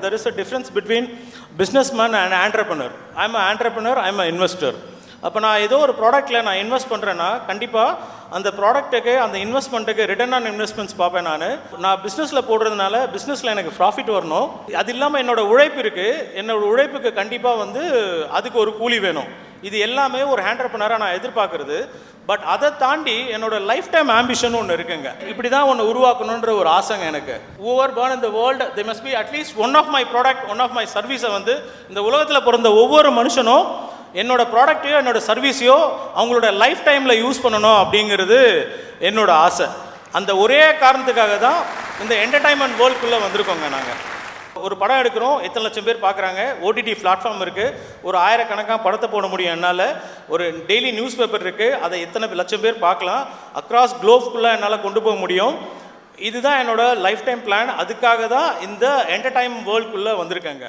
there is a difference between businessman and entrepreneur. I'm an entrepreneur, I'm an investor. அப்போ நான் ஏதோ ஒரு ப்ராடக்ட்டில் நான் இன்வெஸ்ட் பண்ணுறேன்னா கண்டிப்பாக அந்த ப்ராடக்ட்டுக்கு அந்த இன்வெஸ்ட்மெண்ட்டுக்கு ரிட்டர்ன் ஆன் இன்வெஸ்ட்மெண்ட்ஸ் பார்ப்பேன். நான் பிஸ்னஸில் போடுறதுனால பிஸ்னஸில் எனக்கு ப்ராஃபிட் வரணும். அது இல்லாமல் என்னோடய உழைப்பு இருக்குது, என்னோடய உழைப்புக்கு கண்டிப்பாக வந்து அதுக்கு ஒரு கூலி வேணும். இது எல்லாமே ஒரு ஆண்டர்ப்ரனராக நான் எதிர்பார்க்குறது. பட் அதை தாண்டி என்னோட லைஃப் டைம் ஆம்பிஷன் ஒன்று இருக்குங்க. இப்படி தான் ஒன்று உருவாக்கணுன்ற ஒரு ஆசைங்க எனக்கு. Over born in the world they must be at least one of my product, one of my சர்வீஸை வந்து இந்த உலகத்தில் பிறந்த ஒவ்வொரு மனுஷனும் என்னோட ப்ராடக்டையோ என்னோட சர்வீஸையோ அவங்களோட லைஃப் டைமில் யூஸ் பண்ணணும் அப்படிங்கிறது என்னோட ஆசை. அந்த ஒரே காரணத்துக்காக தான் இந்த என்டர்டைன்மெண்ட் வேர்ல்டுக்குள்ளே வந்திருக்கோங்க. நாங்கள் ஒரு படம் எடுக்கிறோம், எத்தனை லட்சம் பேர் பார்க்குறாங்க, ஓடிடி பிளாட்ஃபார்ம் இருக்குது, ஒரு ஆயிரக்கணக்காக படத்தை போட முடியும் என்னால், ஒரு டெய்லி நியூஸ் பேப்பர் இருக்குது, அதை எத்தனை லட்சம் பேர் பார்க்கலாம், அக்ராஸ் குளோப்குள்ளே என்னால் கொண்டு போக முடியும். இதுதான் என்னோட லைஃப் டைம் பிளான். அதுக்காக தான் இந்த என்டர்டைன்மெண்ட் வேர்ல்டுக்குள்ளே வந்திருக்கேங்க.